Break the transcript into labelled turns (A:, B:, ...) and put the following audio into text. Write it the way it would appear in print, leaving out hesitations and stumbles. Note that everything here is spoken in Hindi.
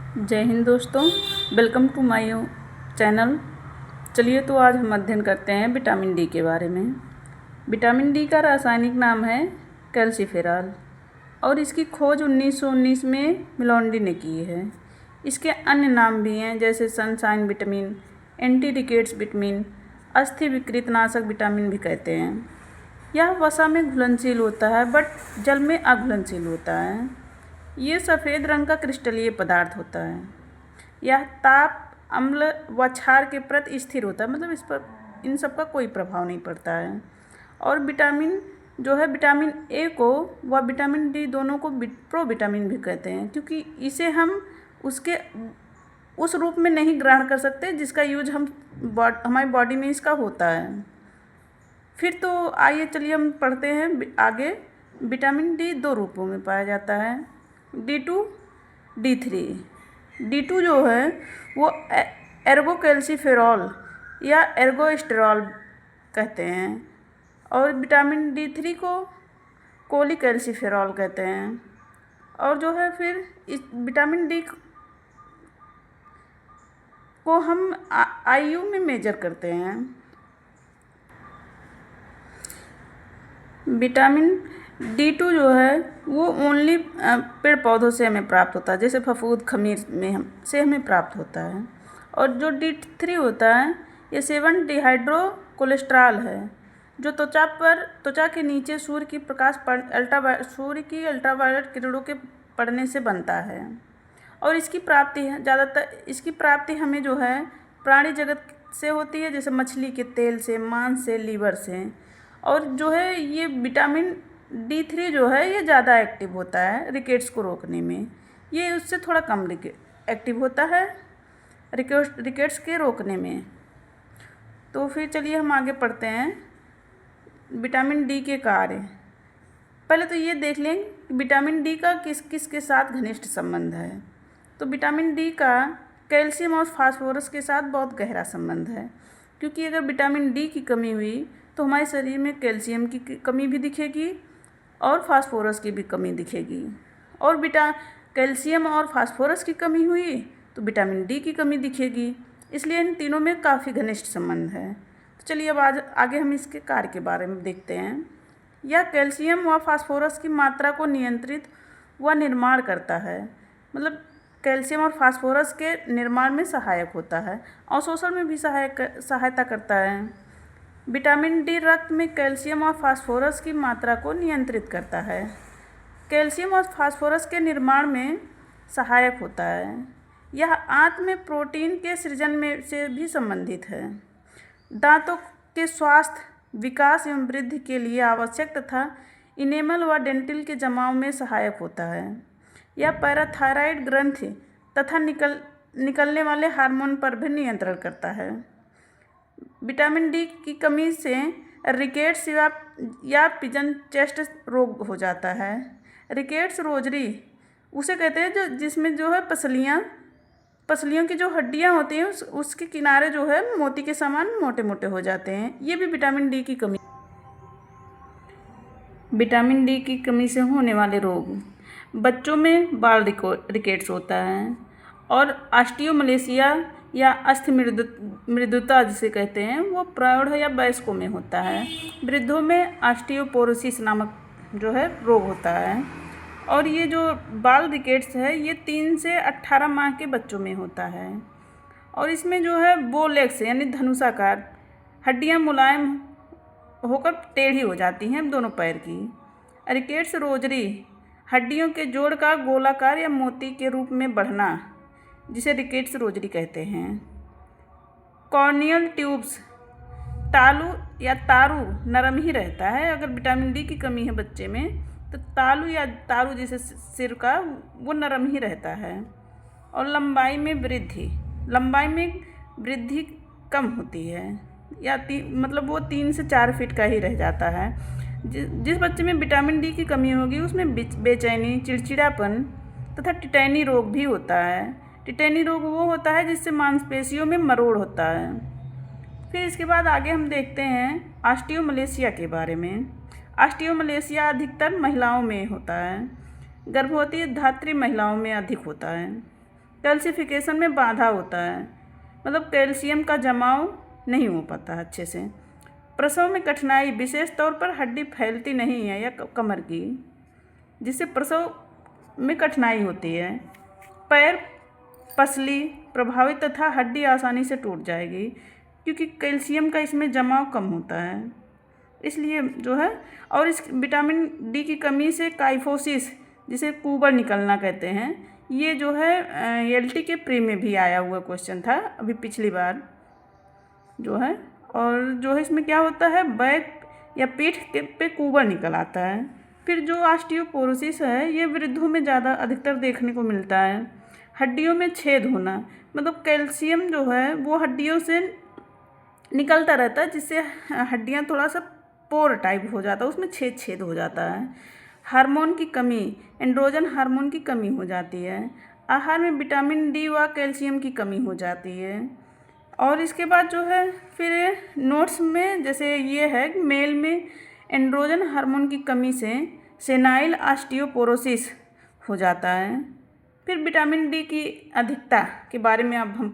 A: जय हिंद दोस्तों, वेलकम टू माय चैनल। चलिए तो आज हम अध्ययन करते हैं विटामिन डी के बारे में। विटामिन डी का रासायनिक नाम है कैल्सीफेरॉल और इसकी खोज 1919 में मेलोंडी ने की है। इसके अन्य नाम भी हैं जैसे sunshine vitamin, anti rickets vitamin, अस्थि विकृतनाशक विटामिन भी कहते हैं। यह वसा में घुलनशील होता है बट जल में अघुलनशील होता है। ये सफ़ेद रंग का क्रिस्टलीय पदार्थ होता है। यह ताप, अम्ल व क्षार के प्रति स्थिर होता है, मतलब इस पर इन सब का कोई प्रभाव नहीं पड़ता है। और विटामिन जो है, विटामिन ए को व विटामिन डी दोनों को प्रोविटामिन भी कहते हैं, क्योंकि इसे हम उसके उस रूप में नहीं ग्रहण कर सकते जिसका यूज हमारी बॉडी में इसका होता है। फिर तो आइए चलिए हम पढ़ते हैं आगे। विटामिन डी दो रूपों में पाया जाता है, D2, D3। D2 जो है वो एर्गोकैल्सीफेरॉल या एर्गोस्टेरॉल कहते हैं और विटामिन D3 को कोलिकैल्सीफेरॉल कहते हैं। और जो है फिर इस विटामिन डी को हम IU में मेजर करते हैं। विटामिन D2 जो है वो ओनली पेड़ पौधों से हमें प्राप्त होता है, जैसे फफूद खमीर से हमें प्राप्त होता है। और जो D3 होता है ये 7 डिहाइड्रो कोलेस्ट्रॉल है, जो त्वचा के नीचे सूर्य की अल्ट्रावायलेट किरणों के पड़ने से बनता है। और इसकी प्राप्ति हमें जो है प्राणी जगत से होती है, जैसे मछली के तेल से, मांस से, लीवर से। और जो है ये विटामिन D3 जो है ये ज़्यादा एक्टिव होता है रिकेट्स को रोकने में। ये उससे थोड़ा कम एक्टिव होता है रिकेट्स के रोकने में। तो फिर चलिए हम आगे पढ़ते हैं विटामिन डी के कार्य। पहले तो ये देख लें कि विटामिन डी का किस किस के साथ घनिष्ठ संबंध है। तो विटामिन डी का कैल्शियम और फास्फोरस के साथ बहुत गहरा संबंध है, क्योंकि अगर विटामिन डी की कमी हुई तो हमारे शरीर में कैल्शियम की कमी भी दिखेगी और फास्फोरस की भी कमी दिखेगी। और कैल्शियम और फास्फोरस की कमी हुई तो विटामिन डी की कमी दिखेगी। इसलिए इन तीनों में काफ़ी घनिष्ठ संबंध है। तो चलिए अब आगे हम इसके कार्य के बारे में देखते हैं। यह कैल्शियम व फास्फोरस की मात्रा को नियंत्रित व निर्माण करता है, मतलब कैल्शियम और फास्फोरस के निर्माण में सहायक होता है, अवशोषण में भी सहायता करता है। विटामिन डी रक्त में कैल्शियम और फास्फोरस की मात्रा को नियंत्रित करता है। कैल्शियम और फास्फोरस के निर्माण में सहायक होता है। यह आंत में प्रोटीन के सृजन में से भी संबंधित है। दांतों के स्वास्थ्य, विकास एवं वृद्धि के लिए आवश्यक तथा इनेमल व डेंटिल के जमाव में सहायक होता है। यह पैराथायराइड ग्रंथि तथा निकलने वाले हार्मोन पर भी नियंत्रण करता है। विटामिन डी की कमी से रिकेट्स या पिजन चेस्ट रोग हो जाता है। रिकेट्स रोजरी उसे कहते हैं जिसमें जो है पसलियों की जो हड्डियां होती हैं उसके किनारे जो है मोती के समान मोटे मोटे हो जाते हैं। ये भी विटामिन डी की कमी से होने वाले रोग। बच्चों में बाल रिकेट्स होता है और ऑस्टियोमलेशिया या अस्थि मृदुता जिसे कहते हैं वो प्रौढ़ या वयस्कों में होता है। वृद्धों में ऑस्टियोपोरोसिस नामक जो है रोग होता है। और ये जो बाल रिकेट्स है ये 3 से 18 माह के बच्चों में होता है। और इसमें जो है बो लेग्स यानी धनुषाकार हड्डियां मुलायम होकर टेढ़ी हो जाती हैं दोनों पैर की। रिकेट्स रोजरी हड्डियों के जोड़ का गोलाकार या मोती के रूप में बढ़ना, जिसे रिकेट्स रोजरी कहते हैं। कॉर्नियल ट्यूब्स तालू या तारू नरम ही रहता है। अगर विटामिन डी की कमी है बच्चे में तो तालू या तारू जिसे सिर का वो नरम ही रहता है। और लंबाई में वृद्धि कम होती है या मतलब वो 3 से 4 फीट का ही रह जाता है। जिस बच्चे में विटामिन डी की कमी होगी उसमें बेचैनी, चिड़चिड़ापन तथा टिटैनी रोग भी होता है। टिटैनी रोग वो होता है जिससे मांसपेशियों में मरोड़ होता है। फिर इसके बाद आगे हम देखते हैं ऑस्टियोमलेशिया के बारे में। ऑस्टियोमलेशिया अधिकतर महिलाओं में होता है। गर्भवती धात्री महिलाओं में अधिक होता है। कैल्सिफिकेशन में बाधा होता है, मतलब कैल्शियम का जमाव नहीं हो पाता अच्छे से। प्रसव में कठिनाई, विशेष तौर पर हड्डी फैलती नहीं है या कमर की, जिससे प्रसव में कठिनाई होती है। पैर पसली प्रभावित तथा हड्डी आसानी से टूट जाएगी, क्योंकि कैल्शियम का इसमें जमाव कम होता है, इसलिए जो है। और इस विटामिन डी की कमी से काइफोसिस, जिसे कुबर निकलना कहते हैं, ये जो है एलटी के प्री में भी आया हुआ क्वेश्चन था अभी पिछली बार जो है। और जो है इसमें क्या होता है, बैक या पीठ के पे कुबर निकल आता है। फिर जो ऑस्टियोपोरोसिस है, ये वृद्धों में ज़्यादा अधिकतर देखने को मिलता है। हड्डियों में छेद होना, मतलब कैल्शियम जो है वो हड्डियों से निकलता रहता है, जिससे हड्डियाँ थोड़ा सा पोर टाइप हो जाता है, उसमें छेद हो जाता है। हार्मोन की कमी, एंड्रोजन हार्मोन की कमी हो जाती है। आहार में विटामिन डी व कैल्शियम की कमी हो जाती है। और इसके बाद जो है फिर नोट्स में जैसे ये है कि मेल में एंड्रोजन हार्मोन की कमी से सेनाइल ऑस्टियोपोरोसिस हो जाता है। फिर विटामिन डी की अधिकता के बारे में अब हम